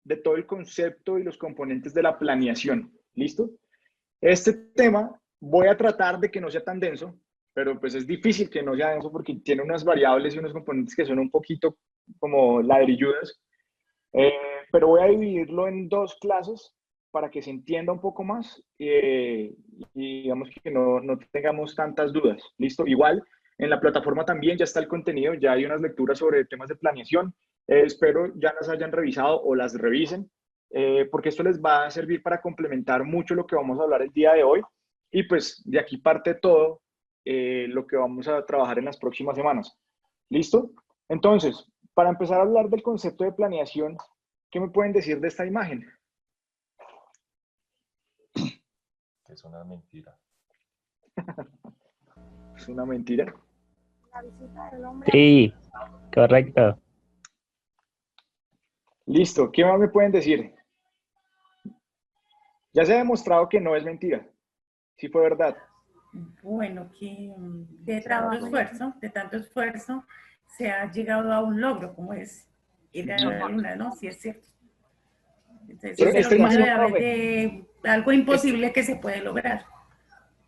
de todo el concepto y los componentes de la planeación. ¿Listo? Este tema voy a tratar de que no sea tan denso, pero pues es difícil que no sea denso porque tiene unas variables y unos componentes que son un poquito como ladrilludas. Eh, pero voy a dividirlo en dos clases para que se entienda un poco más y digamos que no tengamos tantas dudas. ¿Listo? Igual, en la plataforma también ya está el contenido, ya hay unas lecturas sobre temas de planeación. Espero ya las hayan revisado o las revisen, porque esto les va a servir para complementar mucho lo que vamos a hablar el día de hoy. Y pues de aquí parte todo lo que vamos a trabajar en las próximas semanas. ¿Listo? Entonces, para empezar a hablar del concepto de planeación, ¿qué me pueden decir de esta imagen? Es una mentira. ¿Es una mentira? La visita del hombre. Sí, correcto. Listo, ¿qué más me pueden decir? Ya se ha demostrado que no es mentira. Sí fue verdad. Bueno, que de tanto esfuerzo, se ha llegado a un logro, como es ir a la luna, ¿no? Sí es cierto. Entonces, Pero esta imagen, debe haber de algo imposible que se puede lograr.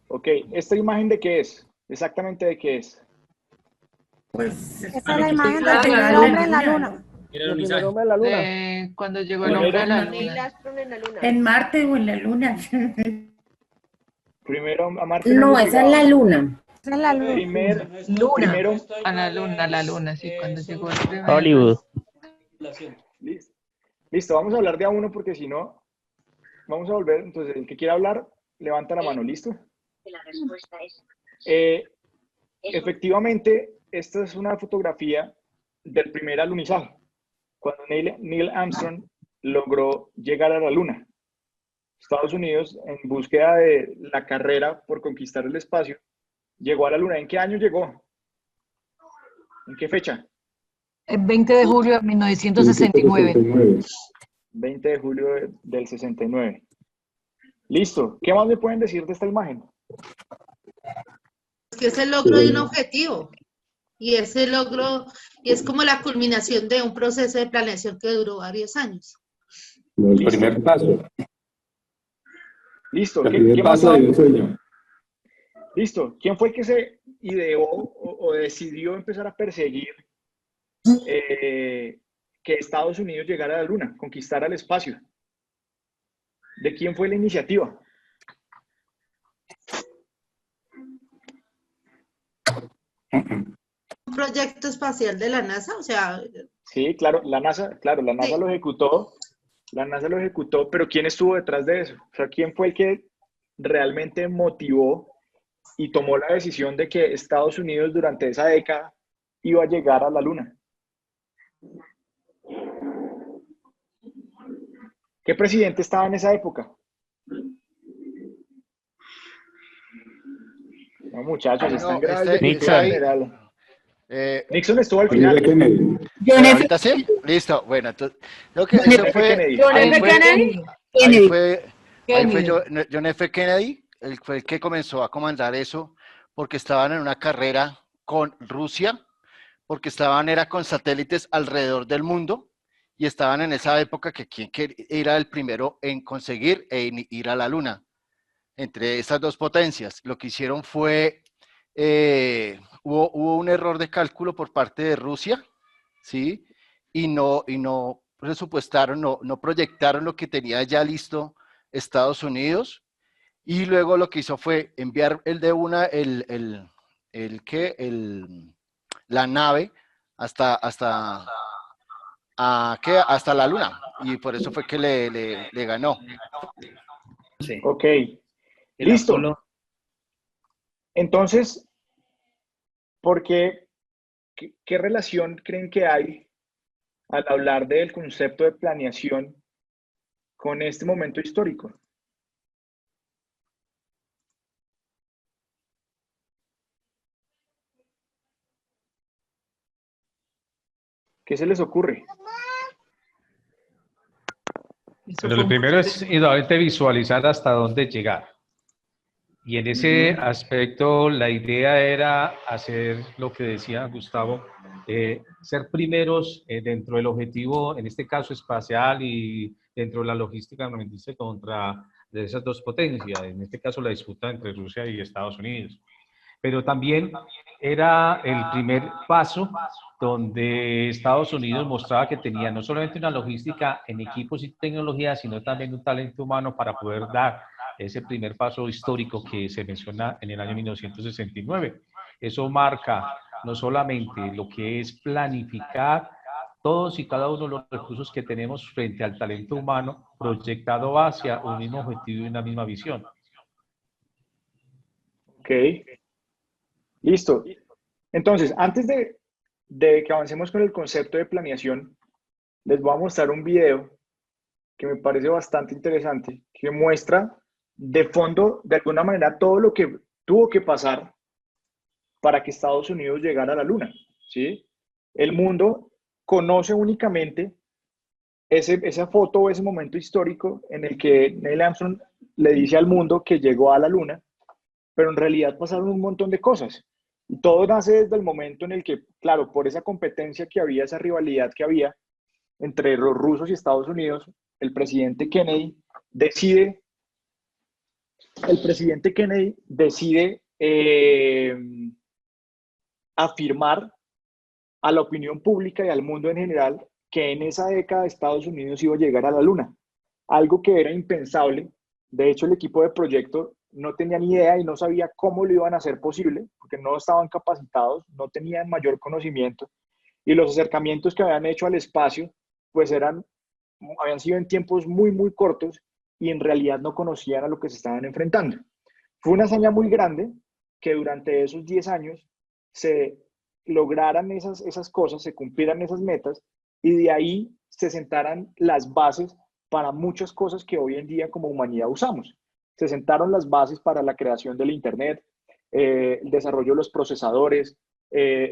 ok, ¿esta imagen de qué es? Exactamente de qué es. Pues Esa es la imagen del primer hombre en la luna. El primer hombre en la luna. Cuando llegó el hombre a la luna. en Marte o en la luna. Primero a Marte. No, esa es la luna. Esa es la luna. Primero, A la luna, sí, cuando llegó el primer. Hollywood. listo, vamos a hablar de a uno porque si no, vamos a volver. Entonces, el que quiera hablar, levanta la mano, ¿listo? La respuesta es... Efectivamente, esta es una fotografía del primer alunizaje, cuando Neil Armstrong logró llegar a la Luna. Estados Unidos, en búsqueda de la carrera por conquistar el espacio, llegó a la Luna. ¿En qué año llegó? ¿En qué fecha? El 20 de julio de 1969. 20 de julio del 69. Listo. ¿Qué más me pueden decir de esta imagen? Que es el logro de un objetivo. Y ese logro es como la culminación de un proceso de planeación que duró varios años. El primer paso. Listo. El primer paso de un sueño. Listo. ¿Quién fue el que se ideó o decidió empezar a perseguir que Estados Unidos llegara a la Luna, conquistara el espacio? ¿De quién fue la iniciativa? Un proyecto espacial de la NASA, o sea... Sí, claro, la NASA Sí. lo ejecutó. La NASA lo ejecutó, pero ¿quién estuvo detrás de eso? O sea, ¿quién fue el que realmente motivó y tomó la decisión de que Estados Unidos durante esa década iba a llegar a la Luna? ¿Qué presidente estaba en esa época? No, muchachos, están graves. Nixon. Nixon estuvo al final. ¿Ahorita sí? Listo. Bueno, entonces, creo que eso fue... John F. Kennedy. Ahí fue John F. Kennedy, él fue el que comenzó a comandar eso, porque estaban en una carrera con Rusia, porque era con satélites alrededor del mundo, y estaban en esa época que quién era el primero en conseguir ir a la Luna. Entre esas dos potencias, lo que hicieron fue, hubo un error de cálculo por parte de Rusia, ¿sí? Y no presupuestaron, no proyectaron lo que tenía ya listo Estados Unidos, y luego lo que hizo fue enviar la nave hasta la Luna, y por eso fue que le ganó. Sí. Ok, listo. Entonces, ¿qué relación creen que hay al hablar del concepto de planeación con este momento histórico? ¿Qué se les ocurre? Pero lo primero es indudablemente visualizar hasta dónde llegar. Y en ese aspecto la idea era hacer lo que decía Gustavo, ser primeros dentro del objetivo, en este caso espacial y dentro de la logística armamentista contra de esas dos potencias, en este caso la disputa entre Rusia y Estados Unidos. Pero también era el primer paso donde Estados Unidos mostraba que tenía no solamente una logística en equipos y tecnología, sino también un talento humano para poder dar ese primer paso histórico que se menciona en el año 1969. Eso marca no solamente lo que es planificar todos y cada uno de los recursos que tenemos frente al talento humano proyectado hacia un mismo objetivo y una misma visión. Ok. Listo. Entonces, antes de que avancemos con el concepto de planeación, les voy a mostrar un video que me parece bastante interesante, que muestra de fondo, de alguna manera, todo lo que tuvo que pasar para que Estados Unidos llegara a la Luna, ¿sí? El mundo conoce únicamente esa foto o ese momento histórico en el que Neil Armstrong le dice al mundo que llegó a la Luna, pero en realidad pasaron un montón de cosas. Y todo nace desde el momento en el que, claro, por esa competencia que había, esa rivalidad que había entre los rusos y Estados Unidos, el presidente Kennedy decide afirmar a la opinión pública y al mundo en general que en esa década Estados Unidos iba a llegar a la Luna, algo que era impensable. De hecho, el equipo de proyecto no tenía ni idea y no sabía cómo lo iban a hacer posible, porque no estaban capacitados, no tenían mayor conocimiento, y los acercamientos que habían hecho al espacio, pues habían sido en tiempos muy, muy cortos, y en realidad no conocían a lo que se estaban enfrentando. Fue una hazaña muy grande que durante esos 10 años se lograran esas cosas, se cumplieran esas metas, y de ahí se sentaran las bases para muchas cosas que hoy en día como humanidad usamos. Se sentaron las bases para la creación del Internet, el desarrollo de los procesadores,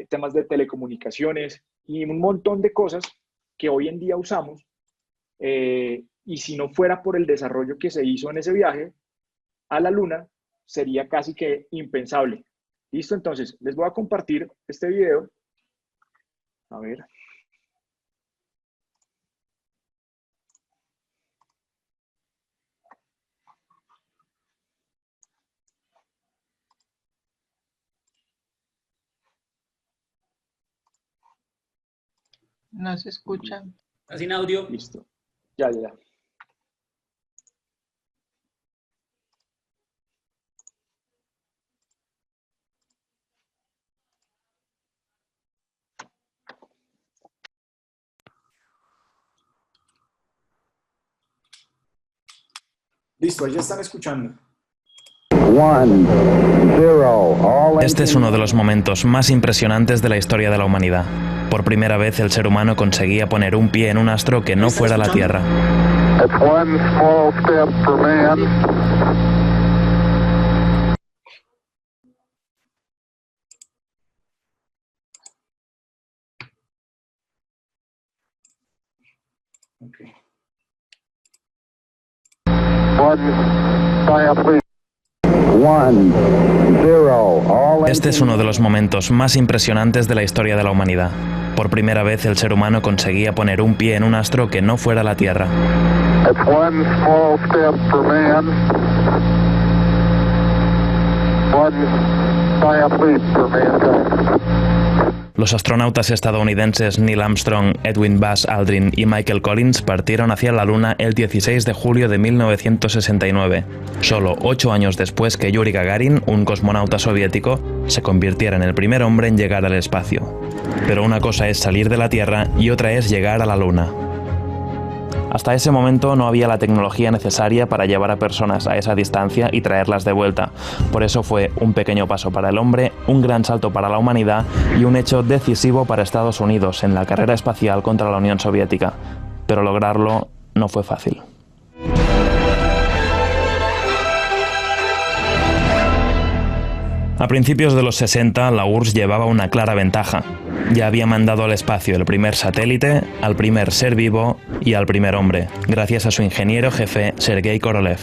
temas de telecomunicaciones y un montón de cosas que hoy en día usamos. Y si no fuera por el desarrollo que se hizo en ese viaje a la Luna, sería casi que impensable. ¿Listo? Entonces, les voy a compartir este video. A ver. No se escucha. Está sin audio. Listo. Ya. Listo, ya están escuchando. Este es uno de los momentos más impresionantes de la historia de la humanidad. Por primera vez el ser humano conseguía poner un pie en un astro que no fuera la Tierra. Okay. Este es uno de los momentos más impresionantes de la historia de la humanidad. Por primera vez el ser humano conseguía poner un pie en un astro que no fuera la Tierra. Los astronautas estadounidenses Neil Armstrong, Edwin Buzz Aldrin y Michael Collins partieron hacia la Luna el 16 de julio de 1969, solo 8 años después que Yuri Gagarin, un cosmonauta soviético, se convirtiera en el primer hombre en llegar al espacio. Pero una cosa es salir de la Tierra y otra es llegar a la Luna. Hasta ese momento no había la tecnología necesaria para llevar a personas a esa distancia y traerlas de vuelta. Por eso fue un pequeño paso para el hombre, un gran salto para la humanidad y un hecho decisivo para Estados Unidos en la carrera espacial contra la Unión Soviética. Pero lograrlo no fue fácil. A principios de los 60, la URSS llevaba una clara ventaja. Ya había mandado al espacio el primer satélite, al primer ser vivo y al primer hombre, gracias a su ingeniero jefe Sergei Korolev.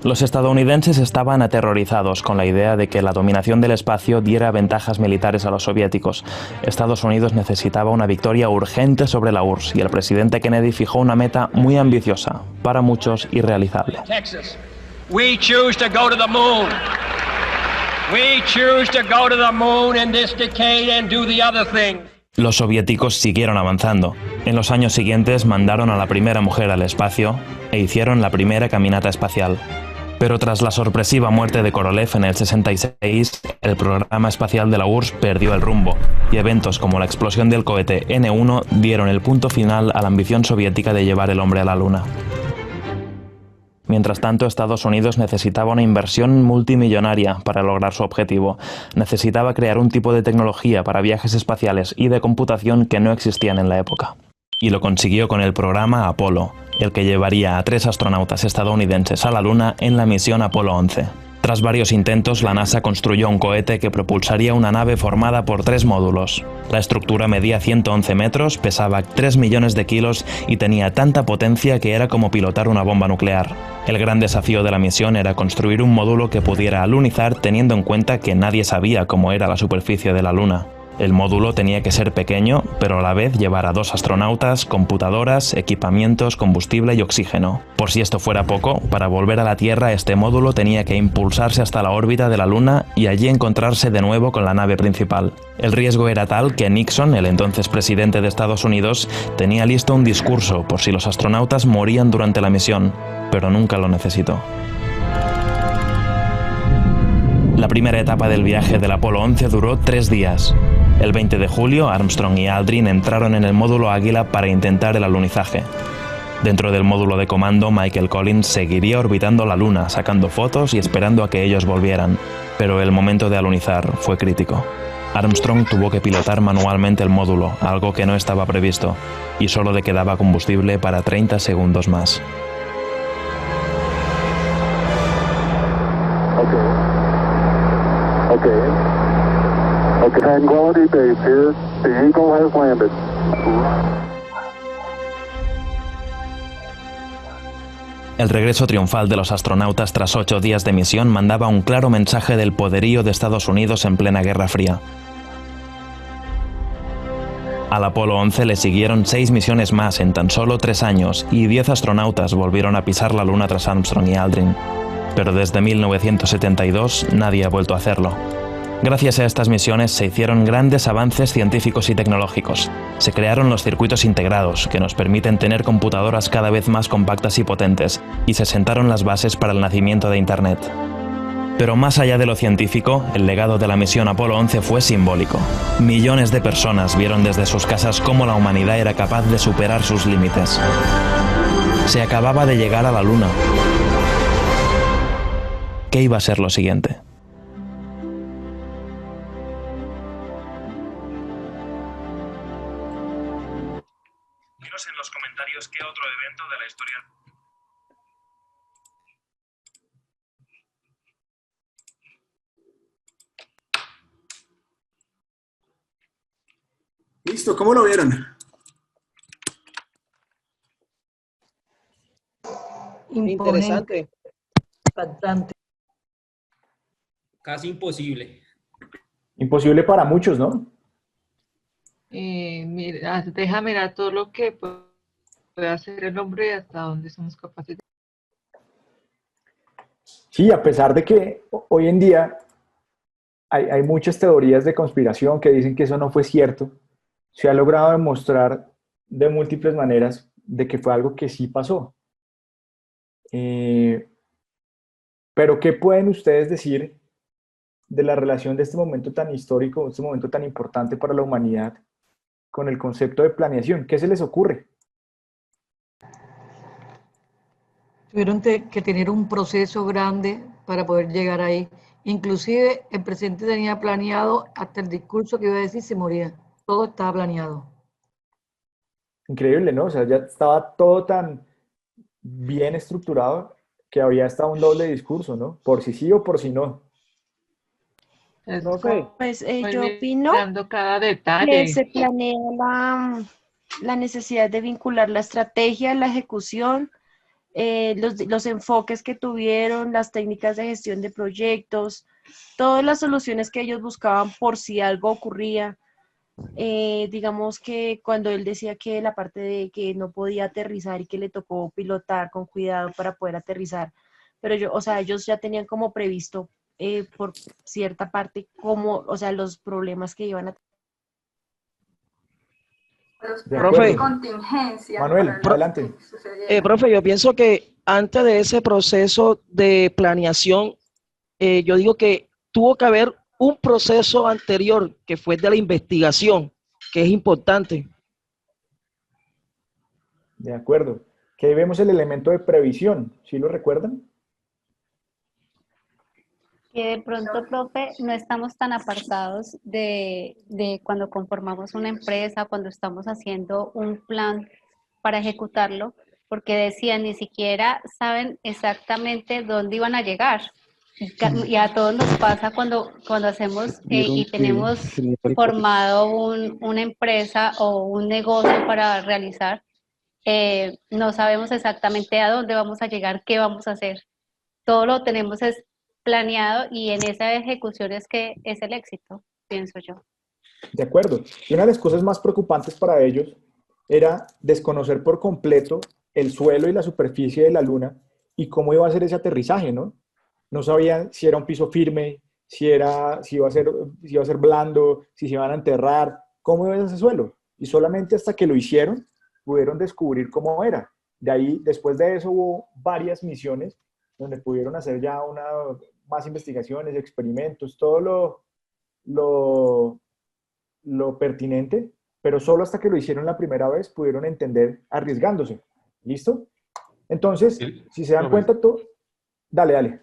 Los estadounidenses estaban aterrorizados con la idea de que la dominación del espacio diera ventajas militares a los soviéticos. Estados Unidos necesitaba una victoria urgente sobre la URSS y el presidente Kennedy fijó una meta muy ambiciosa, para muchos irrealizable. Texas, we choose to go to the moon. We choose to go to the moon in this decade and do the other thing. Los soviéticos siguieron avanzando. En los años siguientes mandaron a la primera mujer al espacio e hicieron la primera caminata espacial. Pero tras la sorpresiva muerte de Korolev en el 66, el programa espacial de la URSS perdió el rumbo, y eventos como la explosión del cohete N-1 dieron el punto final a la ambición soviética de llevar el hombre a la Luna. Mientras tanto, Estados Unidos necesitaba una inversión multimillonaria para lograr su objetivo. Necesitaba crear un tipo de tecnología para viajes espaciales y de computación que no existían en la época. Y lo consiguió con el programa Apolo, el que llevaría a 3 astronautas estadounidenses a la Luna en la misión Apolo 11. Tras varios intentos, la NASA construyó un cohete que propulsaría una nave formada por 3 módulos. La estructura medía 111 metros, pesaba 3 millones de kilos y tenía tanta potencia que era como pilotar una bomba nuclear. El gran desafío de la misión era construir un módulo que pudiera alunizar teniendo en cuenta que nadie sabía cómo era la superficie de la Luna. El módulo tenía que ser pequeño, pero a la vez llevar a 2 astronautas, computadoras, equipamientos, combustible y oxígeno. Por si esto fuera poco, para volver a la Tierra este módulo tenía que impulsarse hasta la órbita de la Luna y allí encontrarse de nuevo con la nave principal. El riesgo era tal que Nixon, el entonces presidente de Estados Unidos, tenía listo un discurso por si los astronautas morían durante la misión, pero nunca lo necesitó. La primera etapa del viaje del Apolo 11 duró 3 días. El 20 de julio, Armstrong y Aldrin entraron en el módulo Águila para intentar el alunizaje. Dentro del módulo de comando, Michael Collins seguiría orbitando la Luna, sacando fotos y esperando a que ellos volvieran. Pero el momento de alunizar fue crítico. Armstrong tuvo que pilotar manualmente el módulo, algo que no estaba previsto, y solo le quedaba combustible para 30 segundos más. Tranquility Base here. The Eagle has landed. El regreso triunfal de los astronautas tras 8 días de misión mandaba un claro mensaje del poderío de Estados Unidos en plena Guerra Fría. Al Apolo 11 le siguieron 6 misiones más en tan solo 3 años y 10 astronautas volvieron a pisar la Luna tras Armstrong y Aldrin. Pero desde 1972 nadie ha vuelto a hacerlo. Gracias a estas misiones se hicieron grandes avances científicos y tecnológicos. Se crearon los circuitos integrados, que nos permiten tener computadoras cada vez más compactas y potentes, y se sentaron las bases para el nacimiento de Internet. Pero más allá de lo científico, el legado de la misión Apolo 11 fue simbólico. Millones de personas vieron desde sus casas cómo la humanidad era capaz de superar sus límites. Se acababa de llegar a la Luna. ¿Qué iba a ser lo siguiente? En los comentarios qué otro evento de la historia. Listo, ¿cómo lo vieron? Interesante. Bastante. Casi imposible. Imposible para muchos, ¿no? Mira, deja mirar todo lo que puede hacer el hombre hasta dónde somos capaces de... Sí, a pesar de que hoy en día hay muchas teorías de conspiración que dicen que eso no fue cierto, se ha logrado demostrar de múltiples maneras de que fue algo que sí pasó. Pero ¿qué pueden ustedes decir de la relación de este momento tan histórico, este momento tan importante para la humanidad, con el concepto de planeación? ¿Qué se les ocurre? Tuvieron que tener un proceso grande para poder llegar ahí. Inclusive el presidente tenía planeado hasta el discurso que iba a decir, se moría. Todo estaba planeado. Increíble, ¿no? O sea, ya estaba todo tan bien estructurado que había hasta un doble discurso, ¿no? Por si sí o por si no. Pues yo opino cada detalle. que se planea la necesidad de vincular la estrategia, la ejecución los enfoques que tuvieron, las técnicas de gestión de proyectos, todas las soluciones que ellos buscaban por si algo ocurría. Digamos que cuando él decía que la parte de que no podía aterrizar y que le tocó pilotar con cuidado para poder aterrizar, pero ellos ya tenían como previsto por cierta parte como, los problemas que iban a Profe, Manuel, adelante. profe, yo pienso que antes de ese proceso de planeación, yo digo que tuvo que haber un proceso anterior que fue de la investigación, que es importante. De acuerdo. Que ahí vemos el elemento de previsión, ¿sí lo recuerdan? Que de pronto, profe, no estamos tan apartados de cuando conformamos una empresa, cuando estamos haciendo un plan para ejecutarlo, porque decían, ni siquiera saben exactamente dónde iban a llegar. Y a todos nos pasa cuando hacemos y tenemos formado una empresa o un negocio para realizar, no sabemos exactamente a dónde vamos a llegar, qué vamos a hacer. Todo lo tenemos es planeado y en esa ejecución es que es el éxito, pienso yo. De acuerdo. Y una de las cosas más preocupantes para ellos era desconocer por completo el suelo y la superficie de la Luna y cómo iba a ser ese aterrizaje, ¿no? No sabían si era un piso firme, si iba a ser blando, si se iban a enterrar, cómo iba a ser ese suelo. Y solamente hasta que lo hicieron, pudieron descubrir cómo era. De ahí, después de eso, hubo varias misiones donde pudieron hacer ya más investigaciones, experimentos, todo lo pertinente, pero solo hasta que lo hicieron la primera vez pudieron entender arriesgándose. ¿Listo? Entonces, si se dan cuenta, dale.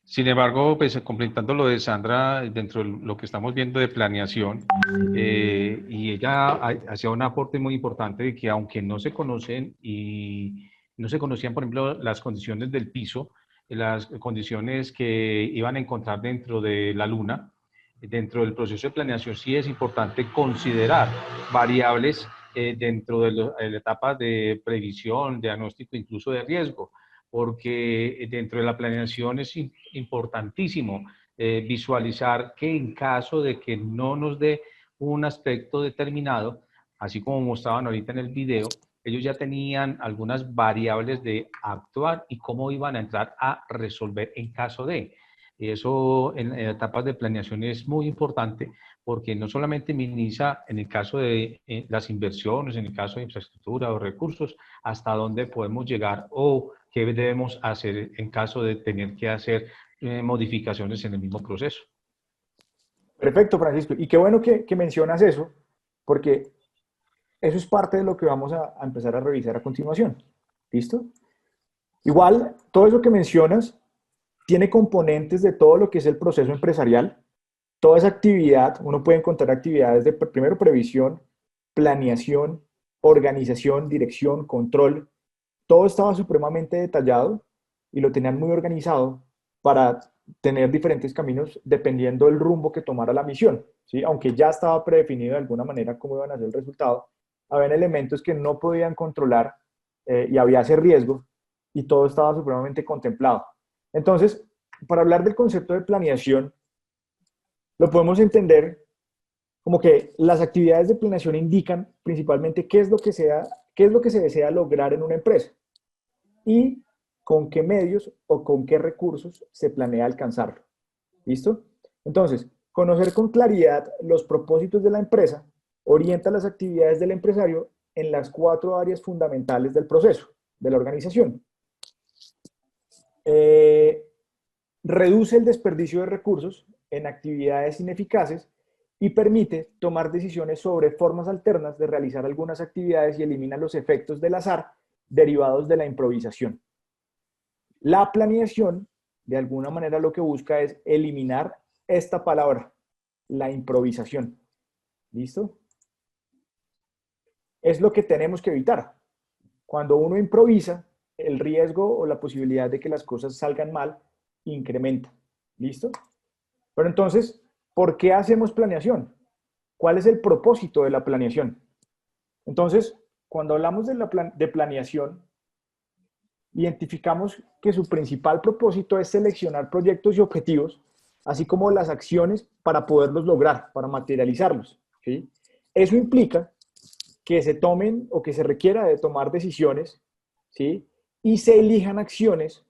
Sin embargo, pues complementando lo de Sandra, dentro de lo que estamos viendo de planeación, y ella hacía un aporte muy importante de que aunque no se conocen y no se conocían, por ejemplo, las condiciones del piso, las condiciones que iban a encontrar dentro de la Luna, dentro del proceso de planeación sí es importante considerar variables dentro de las etapas de previsión, diagnóstico, incluso de riesgo, porque dentro de la planeación es importantísimo visualizar que en caso de que no nos dé un aspecto determinado, así como mostraban ahorita en el video, ellos ya tenían algunas variables de actuar y cómo iban a entrar a resolver en caso de. Eso en etapas de planeación es muy importante porque no solamente minimiza en el caso de las inversiones, en el caso de infraestructura o recursos, hasta dónde podemos llegar o qué debemos hacer en caso de tener que hacer modificaciones en el mismo proceso. Perfecto, Francisco. Y qué bueno que mencionas eso, porque eso es parte de lo que vamos a empezar a revisar a continuación. ¿Listo? Igual, todo eso que mencionas tiene componentes de todo lo que es el proceso empresarial. Toda esa actividad, uno puede encontrar actividades de, primero, previsión, planeación, organización, dirección, control. Todo estaba supremamente detallado y lo tenían muy organizado para tener diferentes caminos dependiendo del rumbo que tomara la misión, ¿sí? Aunque ya estaba predefinido de alguna manera cómo iban a ser el resultado, había elementos que no podían controlar y había ese riesgo y todo estaba supremamente contemplado. Entonces, para hablar del concepto de planeación, lo podemos entender como que las actividades de planeación indican principalmente qué es lo que se desea lograr en una empresa y con qué medios o con qué recursos se planea alcanzarlo. ¿Listo? Entonces, conocer con claridad los propósitos de la empresa orienta las actividades del empresario en las 4 áreas fundamentales del proceso, de la organización. Reduce el desperdicio de recursos en actividades ineficaces y permite tomar decisiones sobre formas alternas de realizar algunas actividades y elimina los efectos del azar derivados de la improvisación. La planeación, de alguna manera, lo que busca es eliminar esta palabra, la improvisación. ¿Listo? Es lo que tenemos que evitar. Cuando uno improvisa, el riesgo o la posibilidad de que las cosas salgan mal incrementa. ¿Listo? Pero entonces, ¿por qué hacemos planeación? ¿Cuál es el propósito de la planeación? Entonces, cuando hablamos de planeación, identificamos que su principal propósito es seleccionar proyectos y objetivos, así como las acciones para poderlos lograr, para materializarlos, ¿sí? Eso implica que se tomen o que se requiera de tomar decisiones, ¿sí? Y se elijan acciones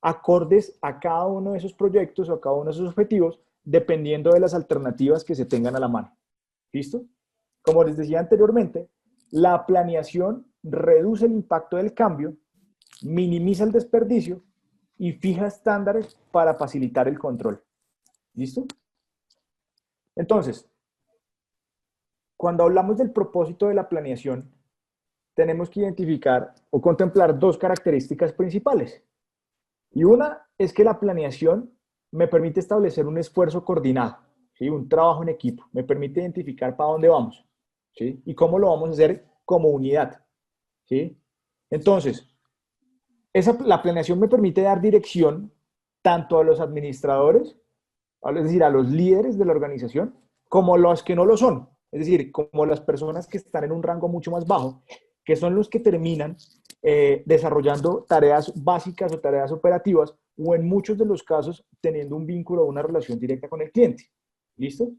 acordes a cada uno de esos proyectos o a cada uno de esos objetivos, dependiendo de las alternativas que se tengan a la mano. ¿Listo? Como les decía anteriormente, la planeación reduce el impacto del cambio, minimiza el desperdicio y fija estándares para facilitar el control. ¿Listo? Entonces, cuando hablamos del propósito de la planeación, tenemos que identificar o contemplar dos características principales. Y una es que la planeación me permite establecer un esfuerzo coordinado, ¿sí? Un trabajo en equipo, me permite identificar para dónde vamos, ¿sí? Y cómo lo vamos a hacer como unidad, ¿sí? Entonces, la planeación me permite dar dirección tanto a los administradores, es decir, a los líderes de la organización, como a los que no lo son, es decir, como las personas que están en un rango mucho más bajo, que son los que terminan desarrollando tareas básicas o tareas operativas, o en muchos de los casos teniendo un vínculo o una relación directa con el cliente. ¿Listo?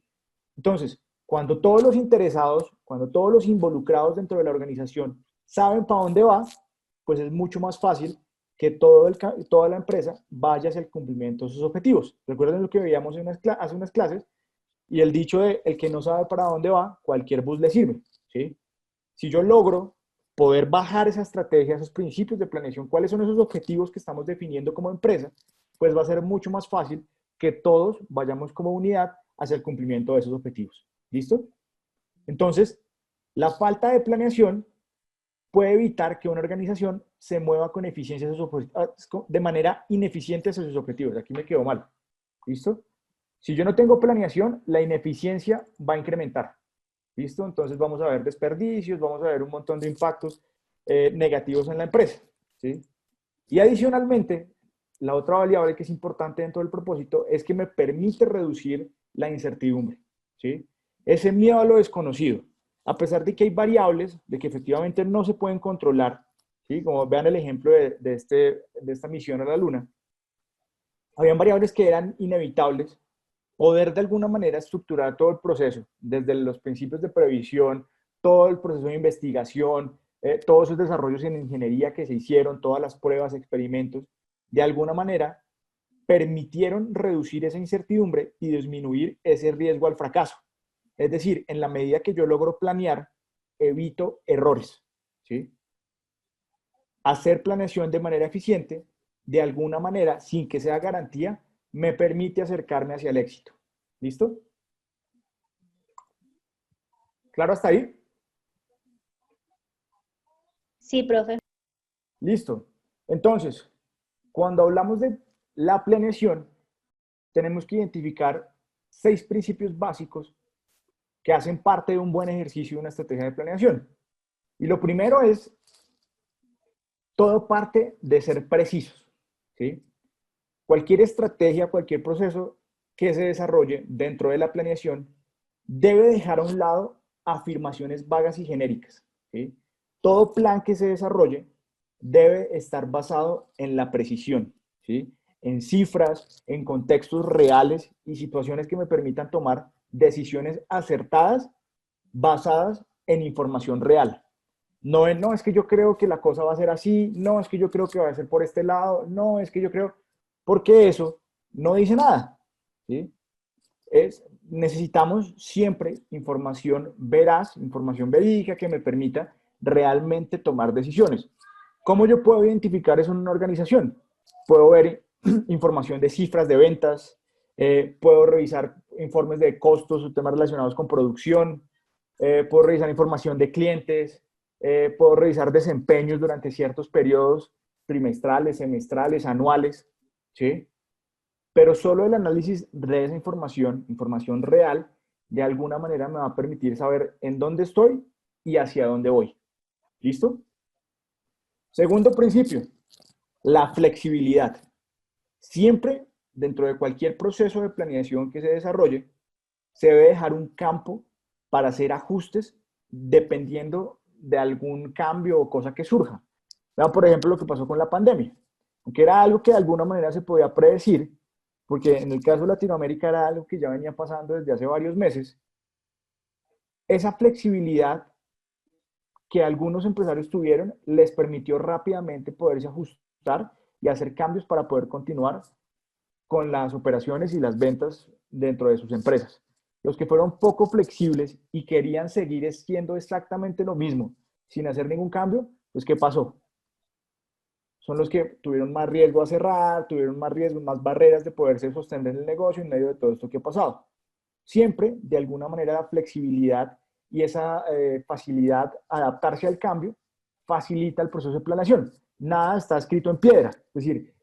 Entonces, cuando todos los interesados, cuando todos los involucrados dentro de la organización saben para dónde va, pues es mucho más fácil que toda la empresa vaya hacia el cumplimiento de sus objetivos. Recuerden lo que veíamos hace unas clases, y el dicho de el que no sabe para dónde va, cualquier bus le sirve, ¿sí? Si yo logro poder bajar esa estrategia, esos principios de planeación, cuáles son esos objetivos que estamos definiendo como empresa, pues va a ser mucho más fácil que todos vayamos como unidad hacia el cumplimiento de esos objetivos. ¿Listo? Entonces, la falta de planeación puede evitar que una organización se mueva con eficiencia de manera ineficiente hacia sus objetivos. Aquí me quedó mal. ¿Listo? Si yo no tengo planeación, la ineficiencia va a incrementar. ¿Listo? Entonces vamos a ver desperdicios, vamos a ver un montón de impactos negativos en la empresa, ¿sí? Y adicionalmente, la otra variable que es importante dentro del propósito es que me permite reducir la incertidumbre, ¿sí? Ese miedo a lo desconocido. A pesar de que hay variables de que efectivamente no se pueden controlar, ¿sí? Como vean el ejemplo de esta misión a la Luna, habían variables que eran inevitables. Poder de alguna manera estructurar todo el proceso, desde los principios de previsión, todo el proceso de investigación, todos esos desarrollos en ingeniería que se hicieron, todas las pruebas, experimentos, de alguna manera permitieron reducir esa incertidumbre y disminuir ese riesgo al fracaso. Es decir, en la medida que yo logro planear, evito errores, ¿sí? Hacer planeación de manera eficiente, de alguna manera, sin que sea garantía, me permite acercarme hacia el éxito. ¿Listo? ¿Claro hasta ahí? Sí, profe. Listo. Entonces, cuando hablamos de la planeación, tenemos que identificar 6 principios básicos que hacen parte de un buen ejercicio de una estrategia de planeación. Y lo primero es, todo parte de ser precisos, ¿sí? Cualquier estrategia, cualquier proceso que se desarrolle dentro de la planeación debe dejar a un lado afirmaciones vagas y genéricas, ¿sí? Todo plan que se desarrolle debe estar basado en la precisión, ¿sí? En cifras, en contextos reales y situaciones que me permitan tomar decisiones acertadas basadas en información real. No es que yo creo que la cosa va a ser así, no es que yo creo que va a ser por este lado, no es que yo creo... Porque eso no dice nada, ¿sí? Necesitamos siempre información veraz, información verídica que me permita realmente tomar decisiones. ¿Cómo yo puedo identificar eso en una organización? Puedo ver información de cifras de ventas, puedo revisar informes de costos o temas relacionados con producción, puedo revisar información de clientes, puedo revisar desempeños durante ciertos periodos trimestrales, semestrales, anuales, ¿sí? Pero solo el análisis de esa información real, de alguna manera me va a permitir saber en dónde estoy y hacia dónde voy. ¿Listo? Segundo principio, la flexibilidad. Siempre, dentro de cualquier proceso de planeación que se desarrolle, se debe dejar un campo para hacer ajustes dependiendo de algún cambio o cosa que surja. Vean, por ejemplo, lo que pasó con la pandemia, aunque era algo que de alguna manera se podía predecir, porque en el caso de Latinoamérica era algo que ya venía pasando desde hace varios meses. Esa flexibilidad que algunos empresarios tuvieron les permitió rápidamente poderse ajustar y hacer cambios para poder continuar con las operaciones y las ventas dentro de sus empresas. Los que fueron poco flexibles y querían seguir siendo exactamente lo mismo sin hacer ningún cambio, pues ¿qué pasó? Son los que tuvieron más riesgo a cerrar, tuvieron más riesgo, más barreras de poderse sostener el negocio en medio de todo esto que ha pasado. Siempre, de alguna manera, la flexibilidad y esa facilidad a adaptarse al cambio facilita el proceso de planeación. Nada está escrito en piedra. Es decir,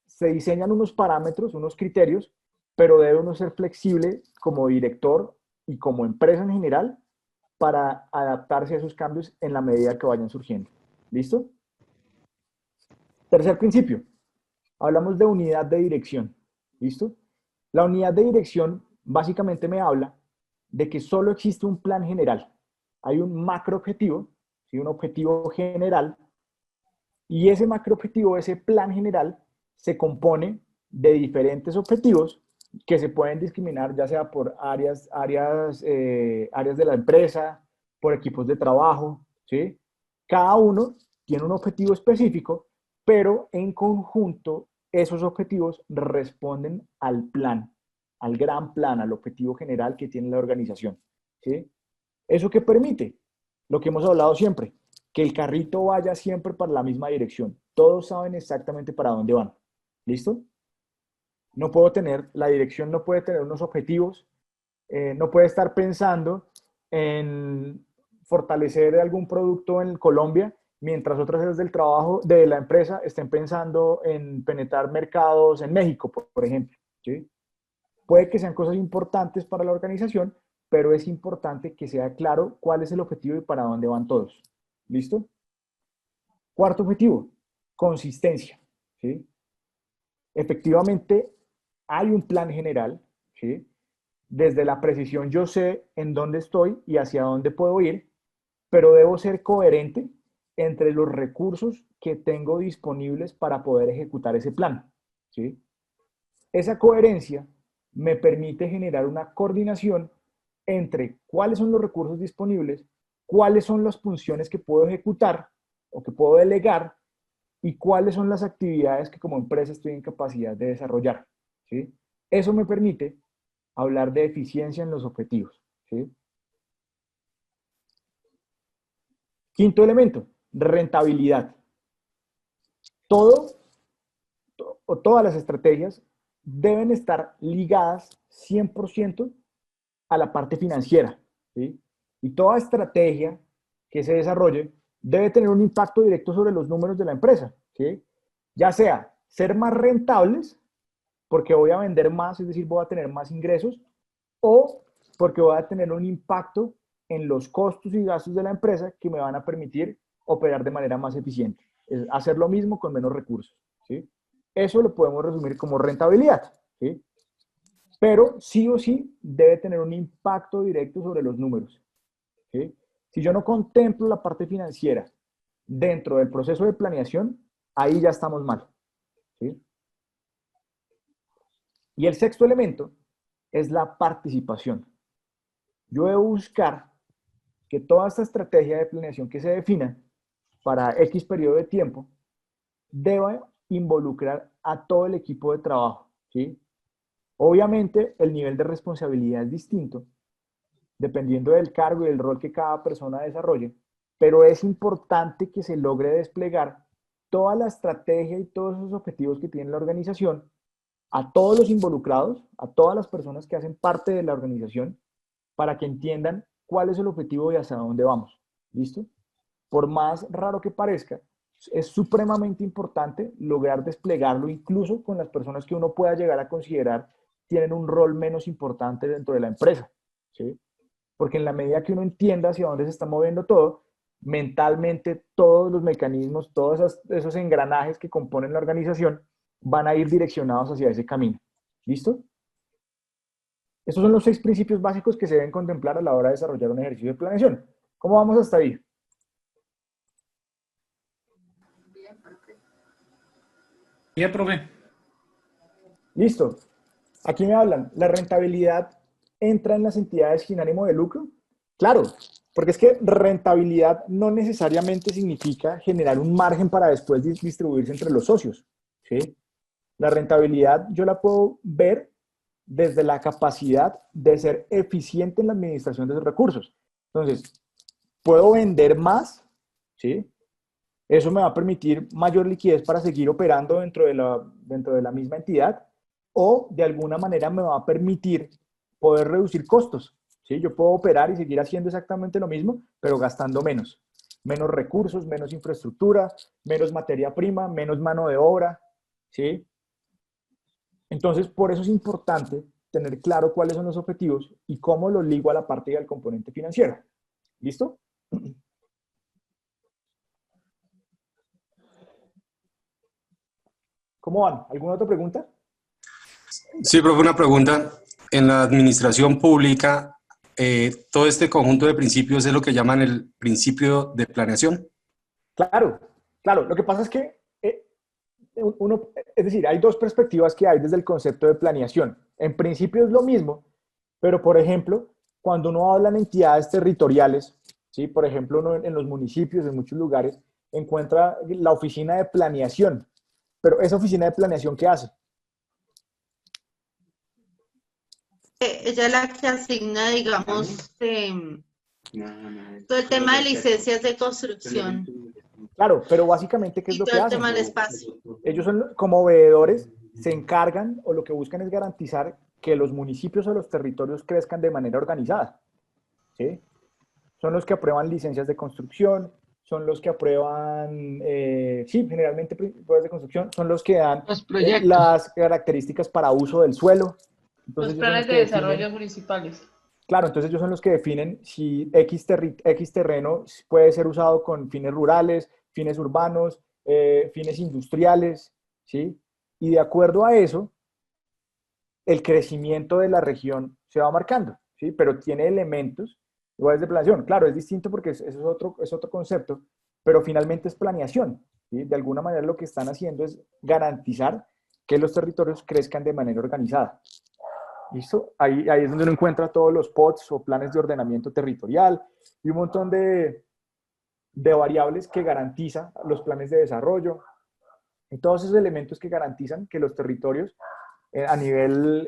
se diseñan unos parámetros, unos criterios, pero debe uno ser flexible como director y como empresa en general para adaptarse a esos cambios en la medida que vayan surgiendo. ¿Listo? Tercer principio. Hablamos de unidad de dirección. ¿Listo? La unidad de dirección básicamente me habla de que solo existe un plan general. Hay un macro objetivo, ¿sí? Un objetivo general, y ese macro objetivo, ese plan general, se compone de diferentes objetivos que se pueden discriminar ya sea por áreas de la empresa, por equipos de trabajo, ¿sí? Cada uno tiene un objetivo específico, pero en conjunto esos objetivos responden al plan, al gran plan, al objetivo general que tiene la organización, ¿sí? ¿Eso qué permite? Lo que hemos hablado siempre, que el carrito vaya siempre para la misma dirección. Todos saben exactamente para dónde van. ¿Listo? La dirección no puede tener unos objetivos, no puede estar pensando en fortalecer algún producto en Colombia, mientras otras áreas del trabajo de la empresa estén pensando en penetrar mercados en México, por ejemplo, ¿sí? Puede que sean cosas importantes para la organización, pero es importante que sea claro cuál es el objetivo y para dónde van todos. ¿Listo? Cuarto objetivo, consistencia, ¿sí? Efectivamente, hay un plan general, ¿sí? Desde la precisión yo sé en dónde estoy y hacia dónde puedo ir, pero debo ser coherente entre los recursos que tengo disponibles para poder ejecutar ese plan, ¿sí? Esa coherencia me permite generar una coordinación entre cuáles son los recursos disponibles, cuáles son las funciones que puedo ejecutar o que puedo delegar y cuáles son las actividades que como empresa estoy en capacidad de desarrollar, ¿sí? Eso me permite hablar de eficiencia en los objetivos, ¿sí? Quinto elemento, rentabilidad. Todas las estrategias deben estar ligadas 100% a la parte financiera, ¿sí? Y toda estrategia que se desarrolle debe tener un impacto directo sobre los números de la empresa, ¿sí? Ya sea ser más rentables, porque voy a vender más, es decir, voy a tener más ingresos, o porque voy a tener un impacto en los costos y gastos de la empresa que me van a permitir operar de manera más eficiente. Es hacer lo mismo con menos recursos, ¿sí? Eso lo podemos resumir como rentabilidad, ¿sí? Pero sí o sí debe tener un impacto directo sobre los números, ¿sí? Si yo no contemplo la parte financiera dentro del proceso de planeación, ahí ya estamos mal, ¿sí? Y el sexto elemento es la participación. Yo debo buscar que toda esta estrategia de planeación que se defina para X periodo de tiempo deba involucrar a todo el equipo de trabajo, ¿sí? Obviamente el nivel de responsabilidad es distinto dependiendo del cargo y del rol que cada persona desarrolle, pero es importante que se logre desplegar toda la estrategia y todos esos objetivos que tiene la organización a todos los involucrados, a todas las personas que hacen parte de la organización, para que entiendan cuál es el objetivo y hacia dónde vamos. ¿Listo? Por más raro que parezca, es supremamente importante lograr desplegarlo incluso con las personas que uno pueda llegar a considerar tienen un rol menos importante dentro de la empresa, ¿sí? Porque en la medida que uno entienda hacia dónde se está moviendo todo, mentalmente todos los mecanismos, todos esos engranajes que componen la organización van a ir direccionados hacia ese camino. ¿Listo? Estos son los 6 principios básicos que se deben contemplar a la hora de desarrollar un ejercicio de planeación. ¿Cómo vamos hasta ahí? Bien, profe. Listo. Aquí me hablan, ¿la rentabilidad entra en las entidades sin ánimo de lucro? Claro, porque es que rentabilidad no necesariamente significa generar un margen para después distribuirse entre los socios, ¿sí? La rentabilidad yo la puedo ver desde la capacidad de ser eficiente en la administración de esos recursos. Entonces, puedo vender más, ¿sí? Eso me va a permitir mayor liquidez para seguir operando dentro de la misma entidad, o de alguna manera me va a permitir poder reducir costos, ¿sí? Yo puedo operar y seguir haciendo exactamente lo mismo, pero gastando menos. Menos recursos, menos infraestructura, menos materia prima, menos mano de obra, ¿sí? Entonces, por eso es importante tener claro cuáles son los objetivos y cómo los ligo a la parte del componente financiero. ¿Listo? ¿Cómo van? ¿Alguna otra pregunta? Sí, profe, una pregunta. En la administración pública, todo este conjunto de principios es lo que llaman el principio de planeación. Claro, claro. Lo que pasa es que es decir, hay dos perspectivas que hay desde el concepto de planeación. En principio es lo mismo, pero por ejemplo, cuando uno habla en entidades territoriales, ¿sí? Por ejemplo, uno en los municipios, en muchos lugares, encuentra la oficina de planeación. Pero esa oficina de planeación, ¿qué hace? Ella es la que asigna, digamos, todo el tema de licencias de construcción. Claro, pero básicamente, ¿qué es lo que todo el hacen? tema del espacio. Ellos son, como veedores, se encargan o lo que buscan es garantizar que los municipios o los territorios crezcan de manera organizada, ¿sí? Son los que aprueban licencias de construcción, son los que aprueban, sí, generalmente pruebas de construcción, son los que dan las características para uso del suelo. Entonces, Los planes de desarrollo municipales. Claro, entonces ellos son los que definen si X terreno puede ser usado con fines rurales, fines urbanos, fines industriales, ¿sí? Y de acuerdo a eso, el crecimiento de la región se va marcando, ¿sí? Pero tiene elementos iguales de planeación. Claro, es distinto porque eso es otro concepto, pero finalmente es planeación, ¿sí? De alguna manera lo que están haciendo es garantizar que los territorios crezcan de manera organizada. ¿Listo? Ahí es donde uno encuentra todos los POTS o planes de ordenamiento territorial y un montón de variables que garantiza los planes de desarrollo y todos esos elementos que garantizan que los territorios a nivel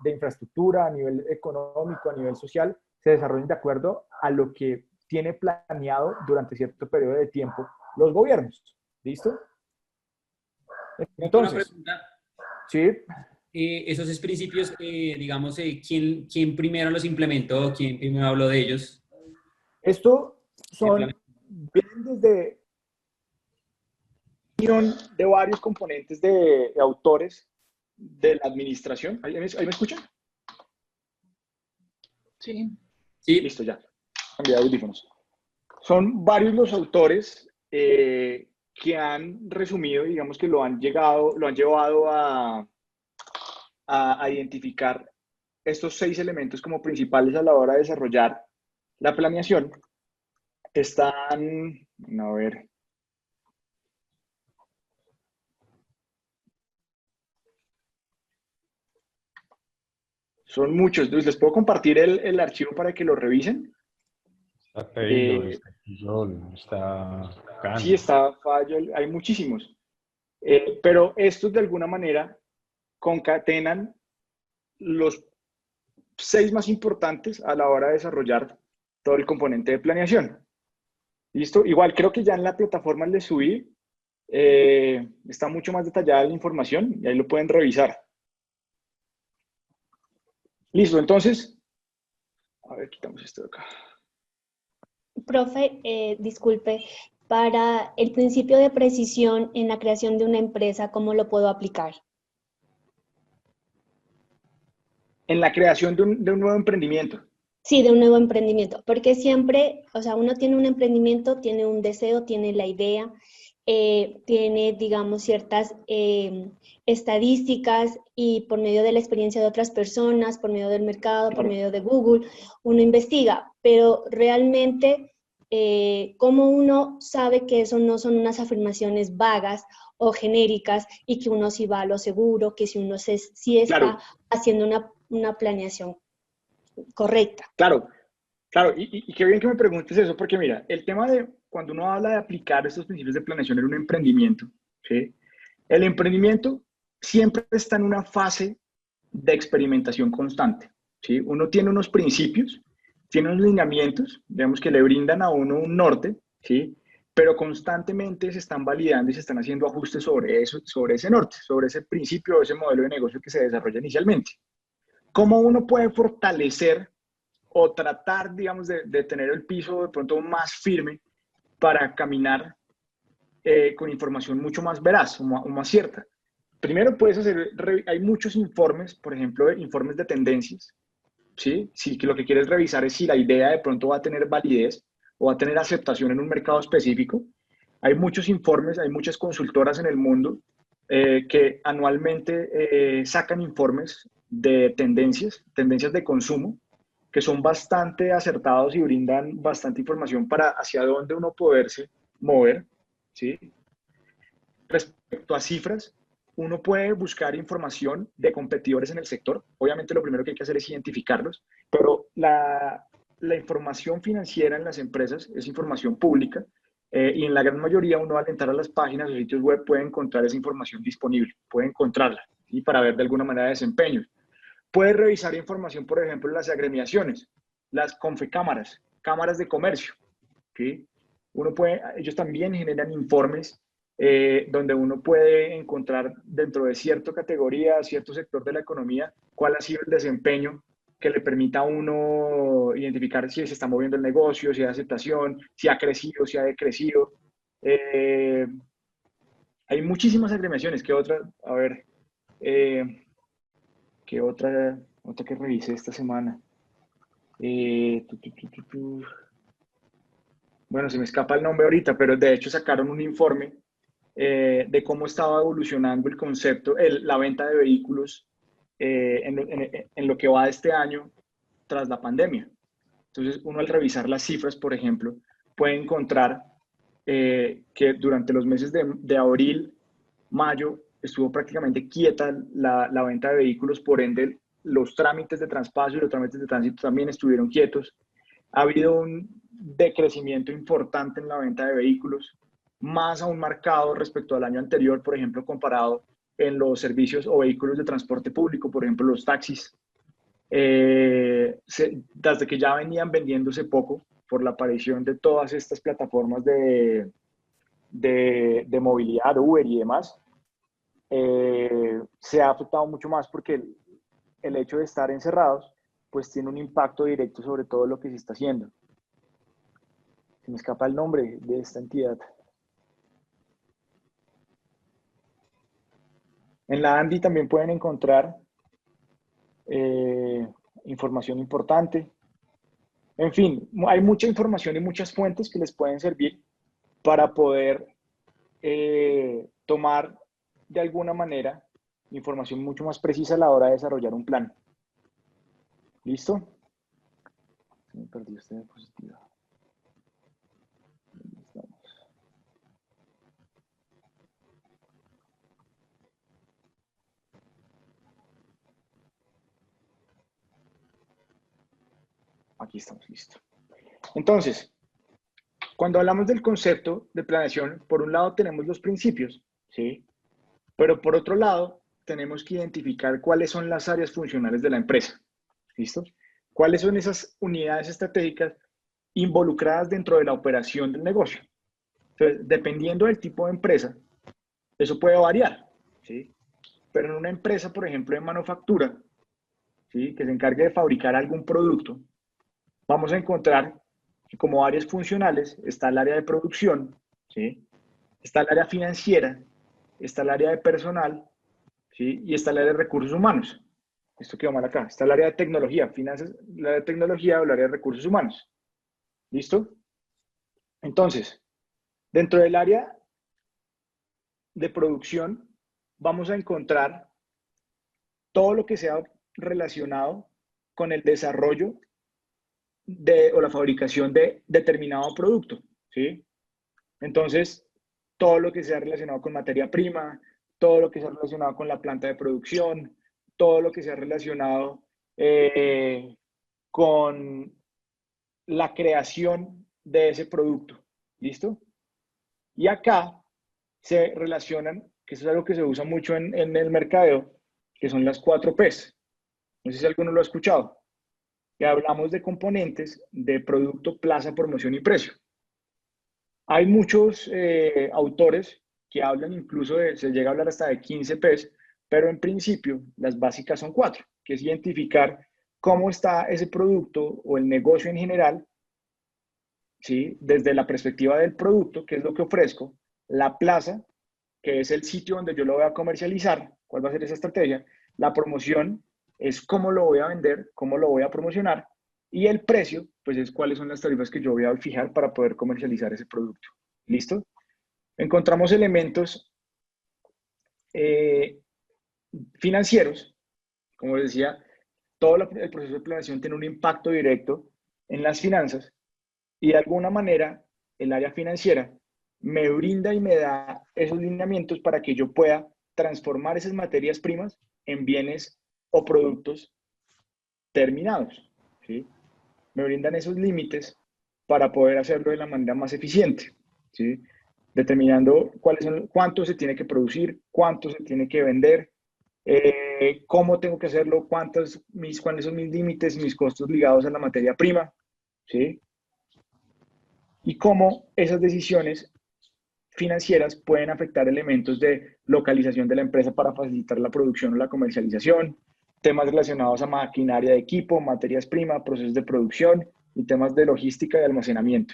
de infraestructura, a nivel económico, a nivel social, se desarrollen de acuerdo a lo que tiene planeado durante cierto periodo de tiempo los gobiernos. ¿Listo? Entonces, sí. Esos principios, digamos, ¿quién primero los implementó? ¿Quién primero habló de ellos? Esto vienen desde de varios componentes de autores de la administración. ¿Ahí me escuchan? Sí. Sí. Listo, ya. Cambié de audífonos. Son varios los autores que han resumido, digamos que lo han llevado a identificar estos 6 elementos como principales a la hora de desarrollar la planeación. Están, a ver, son muchos. Les puedo compartir el archivo para que lo revisen. Está Taylor, está Quillol, está Khan. Sí, está Fayol, hay muchísimos. Pero estos de alguna manera concatenan los 6 más importantes a la hora de desarrollar todo el componente de planeación. ¿Listo? Igual creo que ya en la plataforma les subí, está mucho más detallada la información y ahí lo pueden revisar. Listo, entonces, a ver, quitamos esto de acá. Profe, disculpe, para el principio de precisión en la creación de una empresa, ¿cómo lo puedo aplicar? En la creación de un nuevo emprendimiento. Sí, de un nuevo emprendimiento, porque siempre, o sea, uno tiene un emprendimiento, tiene un deseo, tiene la idea, tiene, digamos, ciertas estadísticas y por medio de la experiencia de otras personas, por medio del mercado, por medio de Google, uno investiga, pero realmente ¿cómo uno sabe que eso no son unas afirmaciones vagas o genéricas y que uno sí va a lo seguro, que si uno sí está Claro. haciendo una planeación correcta? Claro, claro, y qué bien que me preguntes eso, porque mira, el tema de cuando uno habla de aplicar estos principios de planeación en un emprendimiento, ¿sí? El emprendimiento siempre está en una fase de experimentación constante, ¿sí? Uno tiene unos principios, tiene unos lineamientos, digamos que le brindan a uno un norte, ¿sí? Pero constantemente se están validando y se están haciendo ajustes sobre eso, sobre ese norte, sobre ese principio, ese modelo de negocio que se desarrolla inicialmente. ¿Cómo uno puede fortalecer o tratar, digamos, de tener el piso de pronto más firme para caminar con información mucho más veraz o más cierta? Primero puedes hacer, hay muchos informes, por ejemplo, informes de tendencias, ¿sí? Si que lo que quieres revisar es si la idea de pronto va a tener validez o va a tener aceptación en un mercado específico. Hay muchos informes, hay muchas consultoras en el mundo que anualmente sacan informes de tendencias de consumo, que son bastante acertados y brindan bastante información para hacia dónde uno poderse mover, ¿sí? Respecto a cifras, uno puede buscar información de competidores en el sector. Obviamente lo primero que hay que hacer es identificarlos, pero la información financiera en las empresas es información pública y en la gran mayoría uno al entrar a las páginas o sitios web puede encontrar esa información disponible, puede encontrarla, ¿sí? Para ver de alguna manera desempeños. Puede revisar información, por ejemplo, en las agremiaciones, las confecámaras, cámaras de comercio, ¿sí? Ellos también generan informes donde uno puede encontrar dentro de cierta categoría, cierto sector de la economía, cuál ha sido el desempeño que le permita a uno identificar si se está moviendo el negocio, si hay aceptación, si ha crecido, si ha decrecido. Hay muchísimas agremiaciones. ¿Qué otra? A ver, ¿qué otra que revisé esta semana? Bueno, se me escapa el nombre ahorita, pero de hecho sacaron un informe de cómo estaba evolucionando el concepto, la venta de vehículos en lo que va de este año tras la pandemia. Entonces, uno al revisar las cifras, por ejemplo, puede encontrar que durante los meses de abril, mayo, estuvo prácticamente quieta la venta de vehículos, por ende, los trámites de traspaso y los trámites de tránsito también estuvieron quietos. Ha habido un decrecimiento importante en la venta de vehículos, más aún marcado respecto al año anterior, por ejemplo, comparado en los servicios o vehículos de transporte público, por ejemplo, los taxis, desde que ya venían vendiéndose poco por la aparición de todas estas plataformas de movilidad, Uber y demás, se ha afectado mucho más porque el hecho de estar encerrados pues tiene un impacto directo sobre todo lo que se está haciendo. Se me escapa el nombre de esta entidad. En la ANDI también pueden encontrar información importante. En fin, hay mucha información y muchas fuentes que les pueden servir para poder tomar de alguna manera información mucho más precisa a la hora de desarrollar un plan. ¿Listo? Me perdí esta diapositiva. Aquí estamos, listo. Entonces, cuando hablamos del concepto de planeación, por un lado tenemos los principios, ¿sí? Pero por otro lado, tenemos que identificar cuáles son las áreas funcionales de la empresa, ¿listo? ¿Cuáles son esas unidades estratégicas involucradas dentro de la operación del negocio? Entonces, dependiendo del tipo de empresa, eso puede variar, ¿sí? Pero en una empresa, por ejemplo, de manufactura, ¿sí? Que se encargue de fabricar algún producto, vamos a encontrar que como áreas funcionales está el área de producción, ¿sí? Está el área financiera, está el área de personal, ¿sí? Y está el área de recursos humanos. Esto quedó mal acá. Está el área de tecnología, finanzas, el área de tecnología o el área de recursos humanos. ¿Listo? Entonces, dentro del área de producción vamos a encontrar todo lo que sea relacionado con el desarrollo o la fabricación de determinado producto, ¿sí? Entonces, todo lo que sea relacionado con materia prima, todo lo que sea relacionado con la planta de producción, todo lo que sea relacionado con la creación de ese producto, ¿listo? Y acá se relacionan, que eso es algo que se usa mucho en el mercadeo, que son las 4 Ps. No sé si alguno lo ha escuchado. Que hablamos de componentes de producto, plaza, promoción y precio. Hay muchos autores que hablan incluso se llega a hablar hasta de 15 Ps, pero en principio las básicas son 4, que es identificar cómo está ese producto o el negocio en general, ¿sí? Desde la perspectiva del producto, que es lo que ofrezco, la plaza, que es el sitio donde yo lo voy a comercializar, cuál va a ser esa estrategia, la promoción es cómo lo voy a vender, cómo lo voy a promocionar, y el precio, pues es cuáles son las tarifas que yo voy a fijar para poder comercializar ese producto. ¿Listo? Encontramos elementos financieros, como les decía, todo el proceso de planeación tiene un impacto directo en las finanzas, y de alguna manera el área financiera me brinda y me da esos lineamientos para que yo pueda transformar esas materias primas en bienes o productos terminados, ¿sí? Me brindan esos límites para poder hacerlo de la manera más eficiente, ¿sí? Determinando cuánto se tiene que producir, cuánto se tiene que vender, cómo tengo que hacerlo, cuáles son mis límites, mis costos ligados a la materia prima, ¿sí? Y cómo esas decisiones financieras pueden afectar elementos de localización de la empresa para facilitar la producción o la comercialización, temas relacionados a maquinaria de equipo, materias primas, procesos de producción y temas de logística y almacenamiento.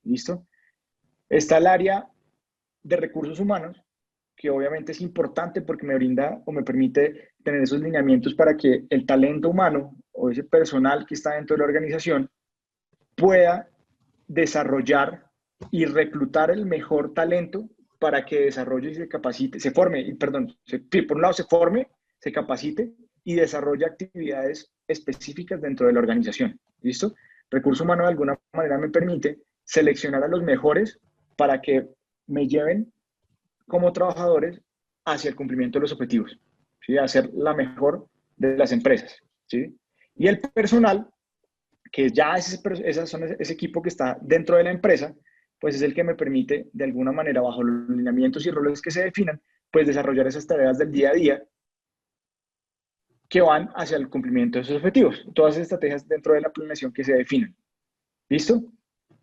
¿Listo? Está el área de recursos humanos, que obviamente es importante porque me brinda o me permite tener esos lineamientos para que el talento humano o ese personal que está dentro de la organización pueda desarrollar y reclutar el mejor talento para que desarrolle y se capacite, por un lado se forme, se capacite y desarrolle actividades específicas dentro de la organización. ¿Listo? Recurso humano de alguna manera me permite seleccionar a los mejores para que me lleven como trabajadores hacia el cumplimiento de los objetivos, ¿sí? A ser la mejor de las empresas, ¿sí? Y el personal, que ya es ese equipo que está dentro de la empresa, pues es el que me permite, de alguna manera, bajo los lineamientos y roles que se definan, pues desarrollar esas tareas del día a día que van hacia el cumplimiento de esos objetivos. Todas esas estrategias dentro de la planeación que se definen. ¿Listo?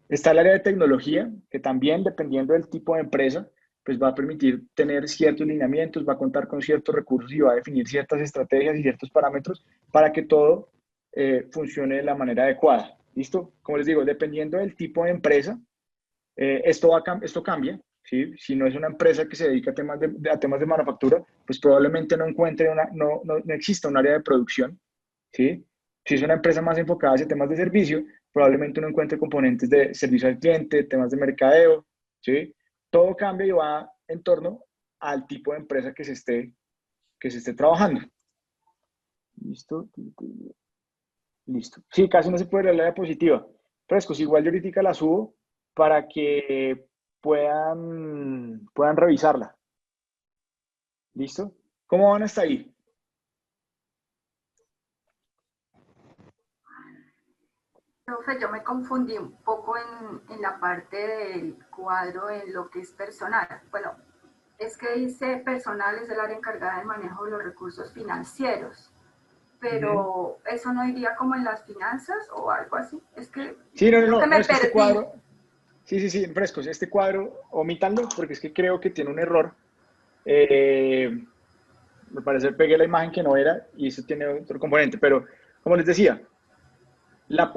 Está el área de tecnología, que también, dependiendo del tipo de empresa, pues va a permitir tener ciertos lineamientos, va a contar con ciertos recursos y va a definir ciertas estrategias y ciertos parámetros para que todo funcione de la manera adecuada. ¿Listo? Como les digo, dependiendo del tipo de empresa, esto cambia, ¿sí? Si no es una empresa que se dedica a temas de manufactura, pues probablemente no exista un área de producción, ¿sí? Si es una empresa más enfocada hacia temas de servicio, probablemente uno encuentre componentes de servicio al cliente, temas de mercadeo, ¿sí? Todo cambia y va en torno al tipo de empresa que se esté trabajando. ¿Listo? Listo. Sí, casi no se puede leer la diapositiva. Frescos, igual yo ahorita la subo para que puedan revisarla. ¿Listo? ¿Cómo van hasta ahí? Profe, yo me confundí un poco en la parte del cuadro en lo que es personal. Bueno, es que dice personal es el área encargada del manejo de los recursos financieros, pero ¿eso no iría como en las finanzas o algo así? Es que, sí, no, que me es que perdí. este cuadro, sí, Frescos, este cuadro, omítanlo porque es que creo que tiene un error. Me parece que pegué la imagen que no era y eso tiene otro componente, pero como les decía,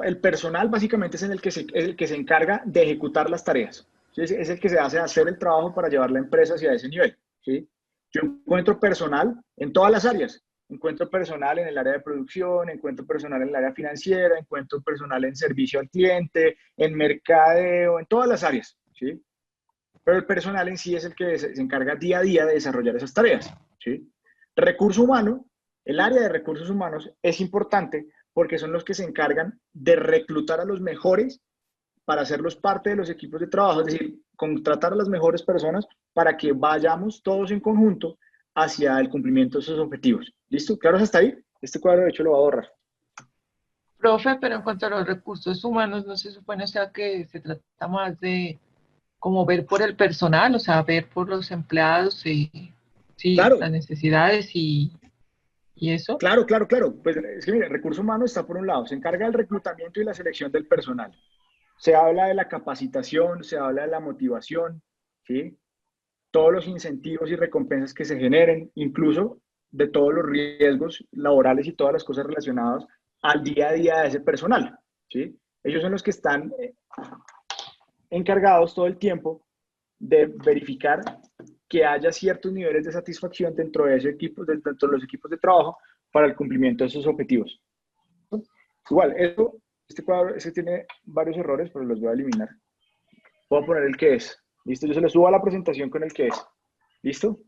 el personal básicamente es el que se encarga de ejecutar las tareas, ¿sí? Es el que se hace hacer el trabajo para llevar la empresa hacia ese nivel, ¿sí? Yo encuentro personal en todas las áreas, encuentro personal en el área de producción, encuentro personal en el área financiera, encuentro personal en servicio al cliente, en mercadeo, en todas las áreas, ¿sí? Pero el personal en sí es el que se encarga día a día de desarrollar esas tareas, ¿sí? Recurso humano, el área de recursos humanos es importante porque son los que se encargan de reclutar a los mejores para hacerlos parte de los equipos de trabajo, es decir, contratar a las mejores personas para que vayamos todos en conjunto hacia el cumplimiento de esos objetivos. ¿Listo? ¿Claro hasta ahí? Este cuadro de hecho lo voy a borrar. Profe, pero en cuanto a los recursos humanos, ¿no se supone, o sea, que se trata más de como ver por el personal, o sea, ver por los empleados y sí, claro, las necesidades y eso? Claro. Pues es que mire, recurso humano está por un lado, se encarga del reclutamiento y la selección del personal. Se habla de la capacitación, se habla de la motivación, ¿sí? Todos los incentivos y recompensas que se generen, incluso de todos los riesgos laborales y todas las cosas relacionadas al día a día de ese personal, ¿sí? Ellos son los que están encargados todo el tiempo de verificar que haya ciertos niveles de satisfacción dentro de ese equipo, dentro de los equipos de trabajo para el cumplimiento de esos objetivos. Igual, este cuadro tiene varios errores, pero los voy a eliminar. Voy a poner el que es. ¿Listo? Yo se lo subo a la presentación con el que es. ¿Listo?